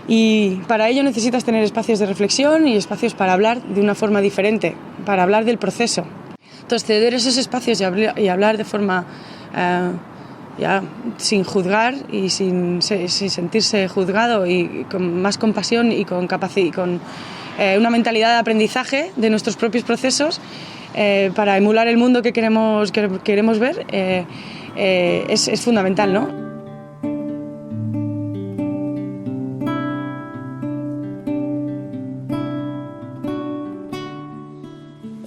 Y para ello necesitas tener espacios de reflexión y espacios para hablar de una forma diferente, para hablar del proceso. Entonces, ceder esos espacios y hablar de forma sin juzgar y sin sentirse juzgado y con más compasión y con una mentalidad de aprendizaje de nuestros propios procesos para emular el mundo que queremos ver es fundamental, ¿no?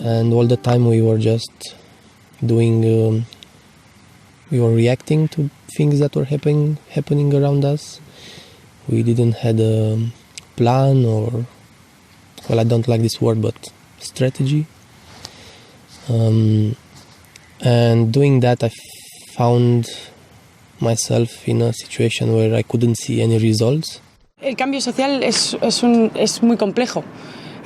And all the time we were just doing, we were reacting to things that were happening around us. We didn't had a plan or, well, I don't like this word, but strategy. And doing that, I found myself in a situation where I couldn't see any results. El cambio social es muy complejo.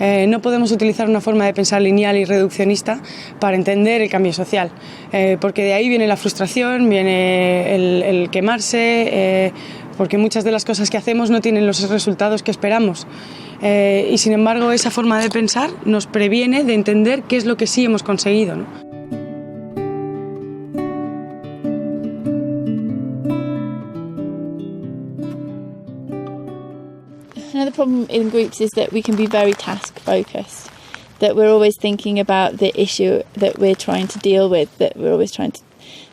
No podemos utilizar una forma de pensar lineal y reduccionista para entender el cambio social, porque de ahí viene la frustración, viene el quemarse, porque muchas de las cosas que hacemos no tienen los resultados que esperamos. Y sin embargo, esa forma de pensar nos previene de entender qué es lo que sí hemos conseguido, ¿no? Another problem in groups is that we can be very task focused, that we're always thinking about the issue that we're trying to deal with, that we're always trying to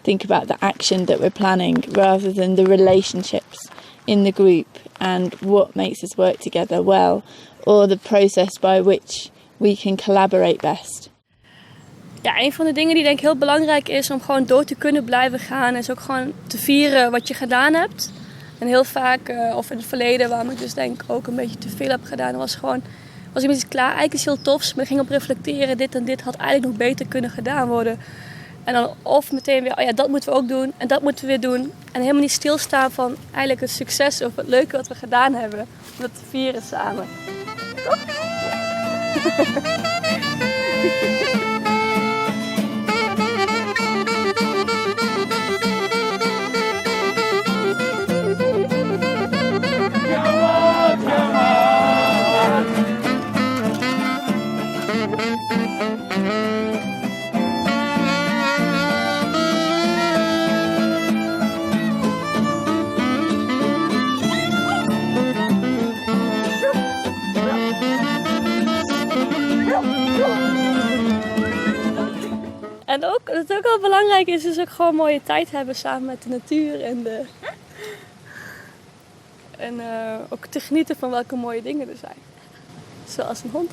think about the action that we're planning rather than the relationships in the group and what makes us work together well, or the process by which we can collaborate best. Ja, een van de dingen die denk ik heel belangrijk is om gewoon door te kunnen blijven gaan, is ook gewoon te vieren wat je gedaan hebt. En heel vaak, of in het verleden, waarom ik dus denk ook een beetje te veel heb gedaan, was iemand iets klaar, eigenlijk is heel tofs, maar ik ging op reflecteren, dit en dit had eigenlijk nog beter kunnen gedaan worden. En dan of meteen weer, oh ja, dat moeten we ook doen en dat moeten we weer doen. En helemaal niet stilstaan van eigenlijk het succes of het leuke wat we gedaan hebben. Om dat te vieren samen. Toch? En ook, wat ook wel belangrijk is ook gewoon mooie tijd hebben samen met de natuur en ook te genieten van welke mooie dingen er zijn. Zoals een hond.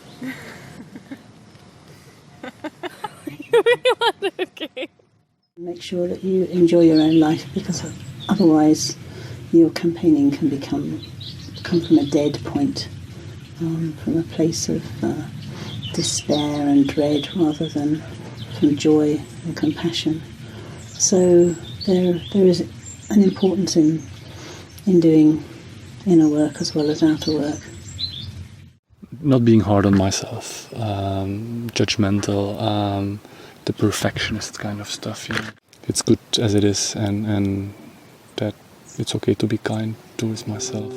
Okay. Make sure that you enjoy your own life, because otherwise your campaigning can come from a dead point, from a place of despair and dread rather than from joy and compassion. So there is an importance in doing inner work as well as outer work. Not being hard on myself, judgmental, the perfectionist kind of stuff. You know. It's good as it is, and that it's okay to be kind towards myself.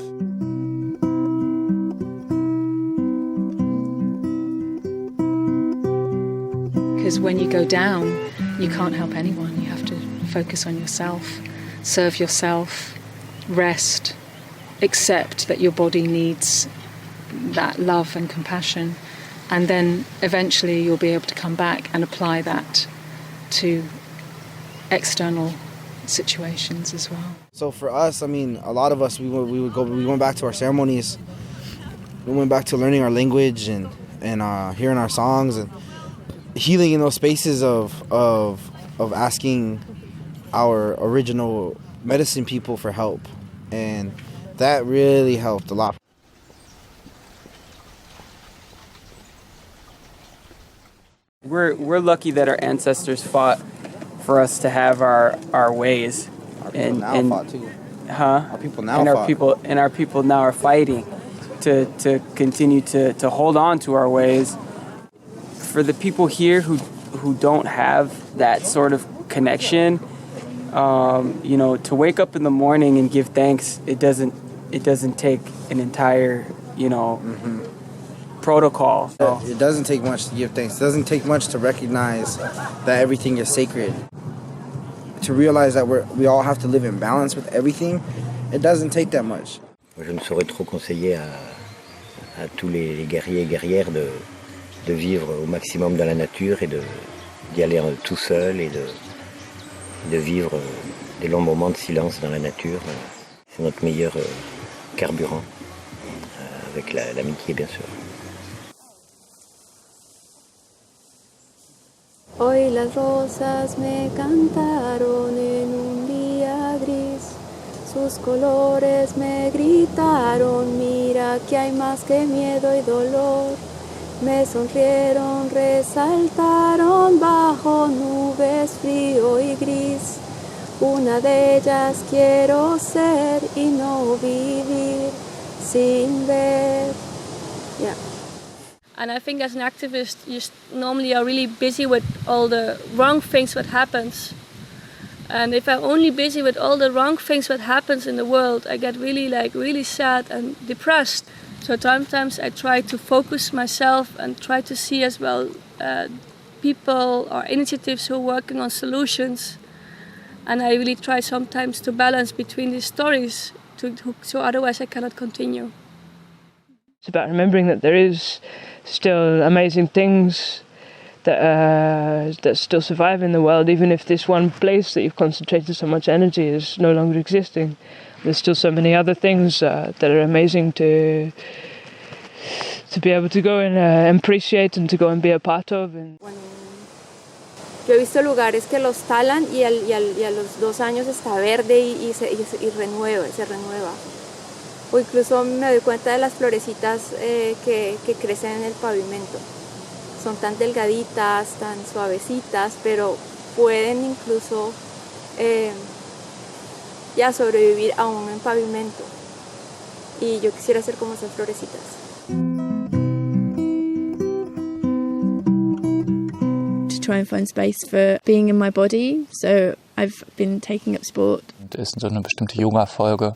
Because when you go down, you can't help anyone. You have to focus on yourself, serve yourself, rest, accept that your body needs that love and compassion, and then eventually you'll be able to come back and apply that to external situations as well. So for us, I mean, a lot of us, we went back to our ceremonies. We went back to learning our language and hearing our songs and healing in those spaces of asking our original medicine people for help, and that really helped a lot. We're lucky that our ancestors fought for us to have our ways. Our people now fought too. Huh? Our people now fought. Our people now are fighting to continue to hold on to our ways. For the people here who don't have that sort of connection, you know, to wake up in the morning and give thanks, it doesn't take an entire, you know, protocol. So. It doesn't take much to give thanks. It doesn't take much to recognize that everything is sacred. To realize that we all have to live in balance with everything, it doesn't take that much. Je ne saurais trop conseiller à tous les guerriers et guerrières de vivre au maximum dans la nature et d'y aller tout seul et de vivre des longs moments de silence dans la nature. C'est notre meilleur carburant, avec l'amitié bien sûr. Hoy las rosas me cantaron en un día gris, sus colores me gritaron, mira que hay más que miedo y dolor. Me sonrieron, resaltaron bajo nubes frío y gris. Una de ellas quiero ser y no vivir sin ver. Yeah. And I think as an activist, you normally are really busy with all the wrong things that happens. And if I'm only busy with all the wrong things that happens in the world, I get really sad and depressed. So sometimes I try to focus myself and try to see as well people or initiatives who are working on solutions. And I really try sometimes to balance between these stories, so otherwise I cannot continue. It's about remembering that there is still amazing things that still survive in the world, even if this one place that you've concentrated so much energy is no longer existing. There's still so many other things that are amazing to be able to go and appreciate and to go and be a part of. Yo he visto lugares que los talan y a los 2 años está verde y se renueva. O incluso me doy cuenta de las florecitas que crecen en el pavimento. Son tan delgaditas, tan suavecitas, pero pueden incluso ya sobrevivir aún en pavimento. Y yo quisiera ser como esas florecitas. To try and find space for being in my body, so I've been taking up sport. Ist so eine bestimmte Yoga-Folge.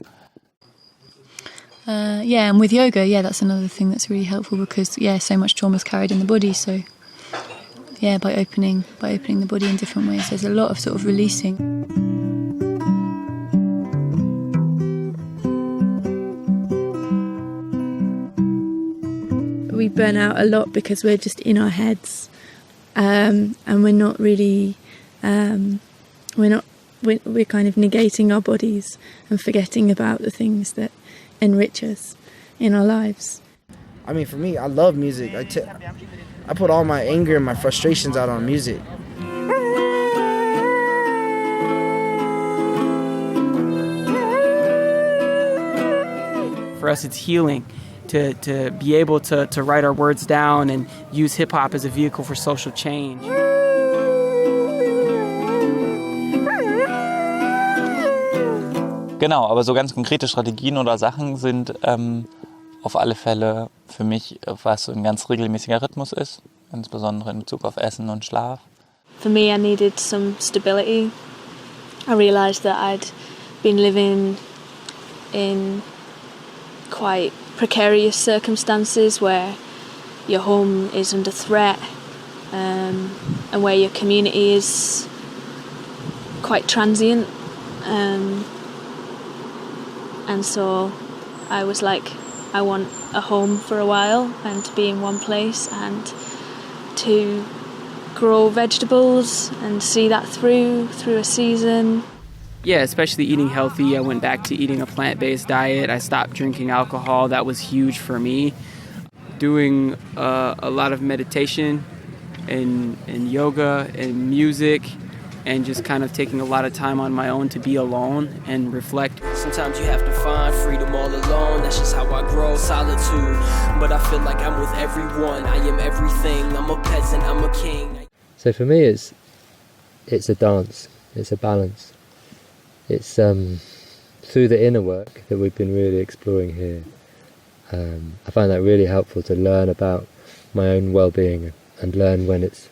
Yeah, and with yoga, that's another thing that's really helpful because so much trauma is carried in the body. So by opening the body in different ways, there's a lot of sort of releasing. We burn out a lot because we're just in our heads, and we're not really we're kind of negating our bodies and forgetting about the things that enrich us in our lives. I mean, for me, I love music. I put all my anger and my frustrations out on music. For us, it's healing to be able to write our words down and use hip-hop as a vehicle for social change. Genau, aber so ganz konkrete Strategien oder Sachen sind auf alle Fälle für mich, was so ein ganz regelmäßiger Rhythmus ist, insbesondere in Bezug auf Essen und Schlaf. For me, I needed some stability. I realised that I'd been living in quite precarious circumstances where your home is under threat and where your community is quite transient. And so I was like, I want a home for a while and to be in one place and to grow vegetables and see that through a season. Yeah, especially eating healthy. I went back to eating a plant-based diet. I stopped drinking alcohol. That was huge for me. Doing a lot of meditation and yoga and music, and just kind of taking a lot of time on my own to be alone and reflect. Sometimes you have to find freedom all alone. That's just how I grow. Solitude. But I feel like I'm with everyone. I am everything. I'm a peasant. I'm a king. So for me, it's a dance. It's a balance. It's through the inner work that we've been really exploring here. I find that really helpful to learn about my own well-being and learn when it's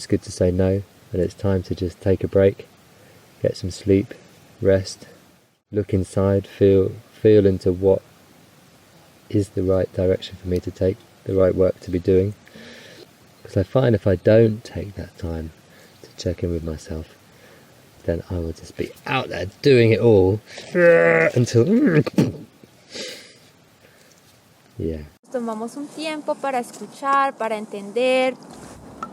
good to say no. And it's time to just take a break, get some sleep, rest, look inside, feel into what is the right direction for me to take, the right work to be doing. Because I find if I don't take that time to check in with myself, then I will just be out there doing it all until... Yeah. Tomamos un tiempo para escuchar, para entender.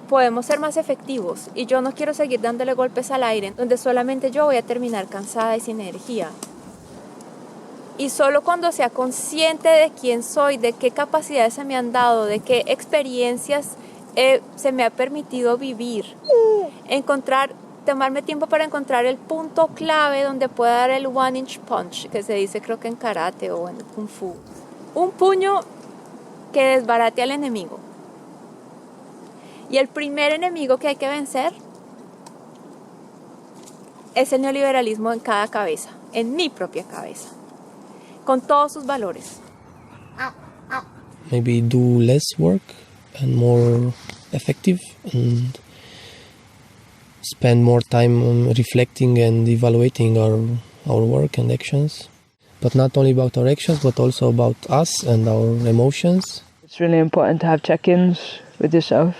Podemos ser más efectivos y yo no quiero seguir dándole golpes al aire donde solamente yo voy a terminar cansada y sin energía. Y solo cuando sea consciente de quién soy, de qué capacidades se me han dado, de qué experiencias se me ha permitido vivir, tomarme tiempo para encontrar el punto clave donde pueda dar el one-inch punch, que se dice creo que en karate o en kung fu. Un puño que desbarate al enemigo. Y el primer enemigo que hay que vencer es el neoliberalismo en cada cabeza, en mi propia cabeza, con todos sus valores. Maybe do less work and more effective, and spend more time on reflecting and evaluating our work and actions. But not only about our actions, but also about us and our emotions. It's really important to have check-ins with yourself.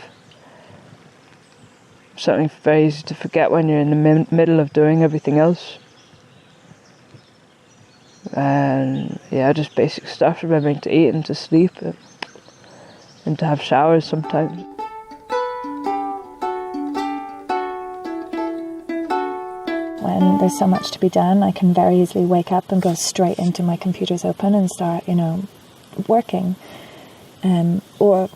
Something very easy to forget when you're in the middle of doing everything else. And yeah, just basic stuff, remembering to eat and to sleep and to have showers sometimes. When there's so much to be done, I can very easily wake up and go straight into my computer's open and start, working. Or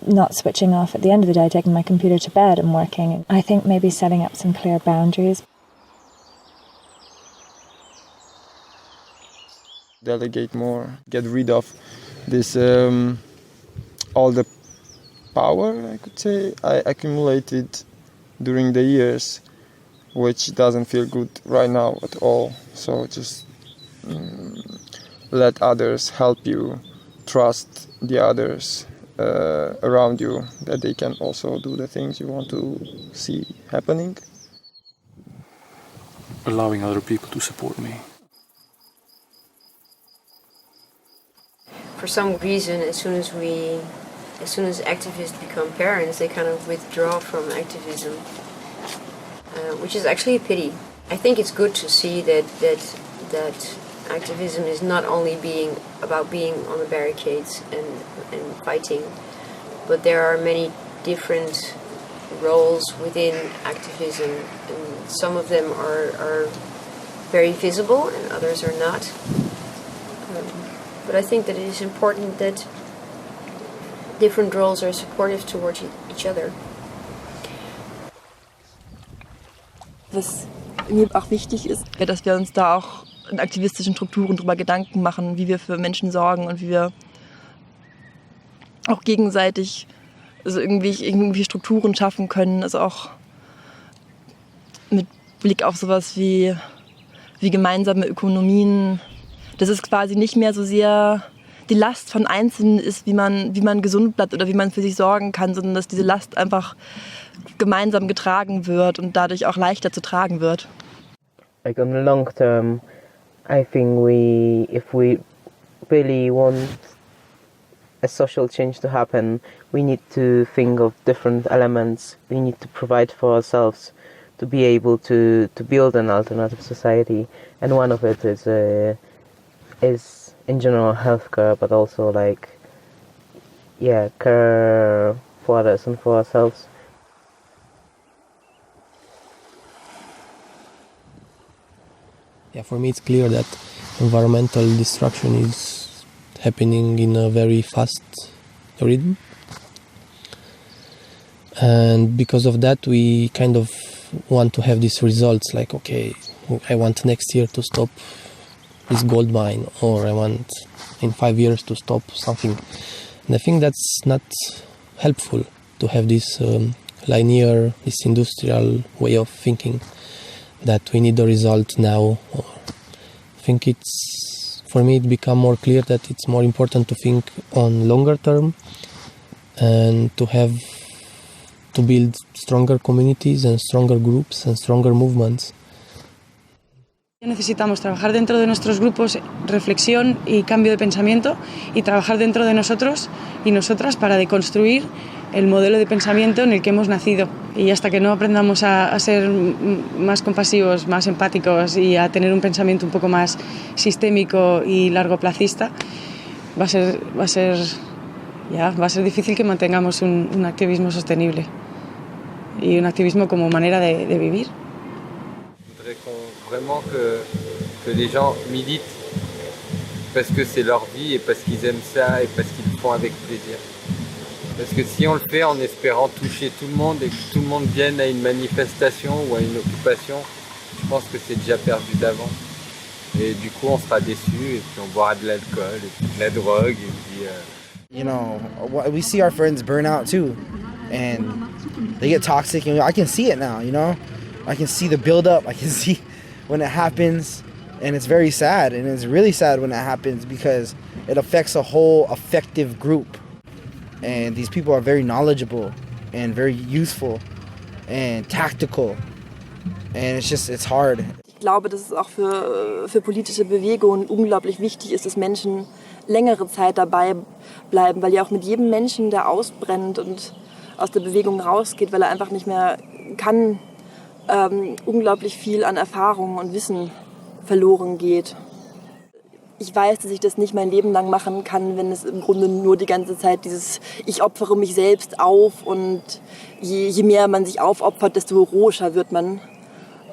not switching off at the end of the day, taking my computer to bed and working. I think maybe setting up some clear boundaries. Delegate more, get rid of this, all the power, I could say, I accumulated during the years, which doesn't feel good right now at all. So just let others help you, trust the others around you, that they can also do the things you want to see happening. Allowing other people to support me. For some reason, as soon as activists become parents, they kind of withdraw from activism, which is actually a pity. I think it's good to see that activism is not only about being on the barricades and fighting, but there are many different roles within activism, and some of them are very visible and others are not. But I think that it is important that different roles are supportive towards each other. Was mir auch wichtig ist, dass wir uns da auch in aktivistischen Strukturen darüber Gedanken machen, wie wir für Menschen sorgen und wie wir auch gegenseitig irgendwie Strukturen schaffen können, also auch mit Blick auf sowas wie gemeinsame Ökonomien. Dass es quasi nicht mehr so sehr die Last von Einzelnen ist, wie man gesund bleibt oder wie man für sich sorgen kann, sondern dass diese Last einfach gemeinsam getragen wird und dadurch auch leichter zu tragen wird. Like on the long term, I think if we really want a social change to happen, we need to think of different elements. We need to provide for ourselves to be able to build an alternative society, and one of it is in general healthcare, but also care for others and for ourselves. Yeah, for me it's clear that environmental destruction is happening in a very fast rhythm, and because of that we kind of want to have these results, like, okay, I want next year to stop this gold mine, or I want in 5 years to stop something. And I think that's not helpful to have this linear, this industrial way of thinking, that we need the result now. I think for me it become more clear that it's more important to think on longer term and to build stronger communities and stronger groups and stronger movements. Necesitamos trabajar dentro de nuestros grupos, reflexión y cambio de pensamiento, y trabajar dentro de nosotros y nosotras para deconstruir el modelo de pensamiento en el que hemos nacido. Y hasta que no aprendamos a ser más compasivos, más empáticos y a tener un pensamiento un poco más sistémico y largoplacista, va a ser difícil que mantengamos un activismo sostenible y un activismo como manera de vivir. Vraiment que les gens militent parce que c'est leur vie et parce qu'ils aiment ça et parce qu'ils le font avec plaisir. Parce que si on le fait en espérant toucher tout le monde et que tout le monde vienne à une manifestation ou à une occupation, je pense que c'est déjà perdu d'avance. Et du coup on sera déçu et puis on boira de l'alcool et puis de la drogue et puis You know, we see our friends burn out too, and they get toxic, and I can see it now, you know? I can see the buildup, I can see when it happens, and it's very sad, and it's really sad when it happens because it affects a whole effective group. And these people are very knowledgeable and very useful and tactical, and it's hard. Ich glaube, dass es auch für politische Bewegungen unglaublich wichtig ist, dass Menschen längere Zeit dabei bleiben, weil ja auch mit jedem Menschen, der ausbrennt und aus der Bewegung rausgeht, weil er einfach nicht mehr kann, unglaublich viel an Erfahrung und Wissen verloren geht. Ich weiß, dass ich das nicht mein Leben lang machen kann, wenn es im Grunde nur die ganze Zeit dieses ich opfere mich selbst auf und je mehr man sich aufopfert, desto heroischer wird man.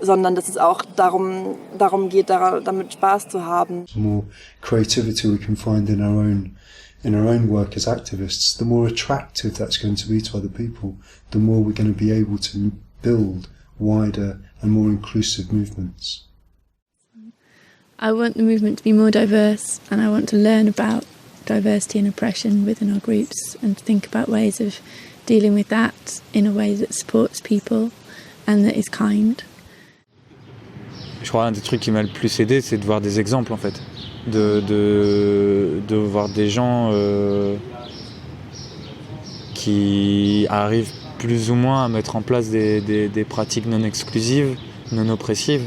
Sondern dass es auch darum geht, damit Spaß zu haben. The more creativity we can find in our own work as activists, the more attractive that's going to be to other people, the more we're going to be able to build wider and more inclusive movements. I want the movement to be more diverse, and I want to learn about diversity and oppression within our groups and think about ways of dealing with that in a way that supports people and that is kind. Je crois un des trucs qui m'a le plus aidé, c'est de voir des exemples en fait, de voir des gens qui arrivent plus ou moins à mettre en place des pratiques non exclusives, non oppressives.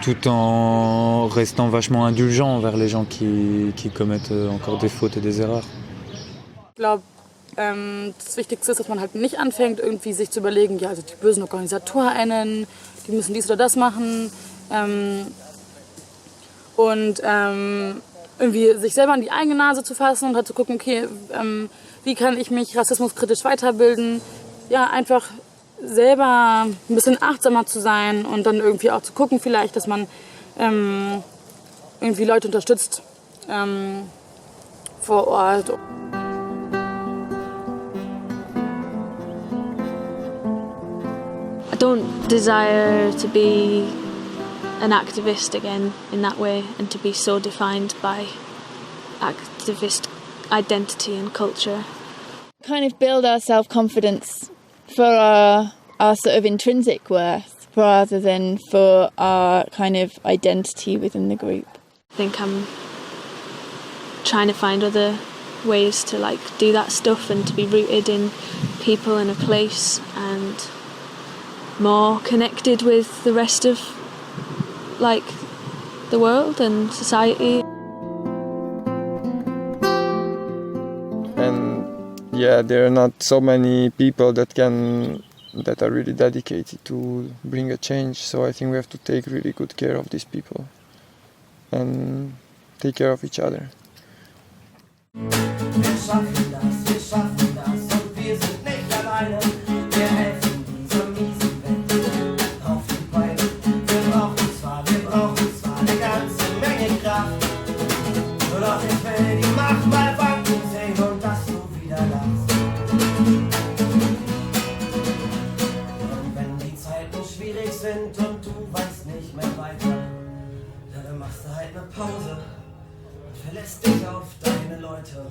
Tout en restant vachement indulgent envers les gens qui commettent encore des fautes et des erreurs. Ich glaube, das Wichtigste ist, dass man halt nicht anfängt, irgendwie sich zu überlegen, ja, also die bösen OrganisatorInnen, die müssen dies oder das machen. Und irgendwie sich selber an die eigene Nase zu fassen und halt zu gucken, okay, wie kann ich mich rassismuskritisch weiterbilden? Ja, einfach selber ein bisschen achtsamer zu sein und dann irgendwie auch zu gucken vielleicht, dass man irgendwie Leute unterstützt vor Ort. I don't desire to be an activist again in that way and to be so defined by activist identity and culture. Kind of build our self-confidence for our sort of intrinsic worth rather than for our kind of identity within the group. I think I'm trying to find other ways to like do that stuff and to be rooted in people and a place and more connected with the rest of like the world and society. And yeah, there are not so many people that are really dedicated to bring a change, so I think we have to take really good care of these people and take care of each other. Wir schaffen das und wir sind nicht alleine. Wir helfen dieser miesen Welt auf die Beine. Wir brauchen zwar eine ganze Menge Kraft, doch ich will die Macht mal wanken sehen und dass du wieder lachst. Und wenn die Zeiten schwierig sind und du weißt nicht mehr weiter, dann machst du halt eine Pause. Verlässt dich auf deine Leute.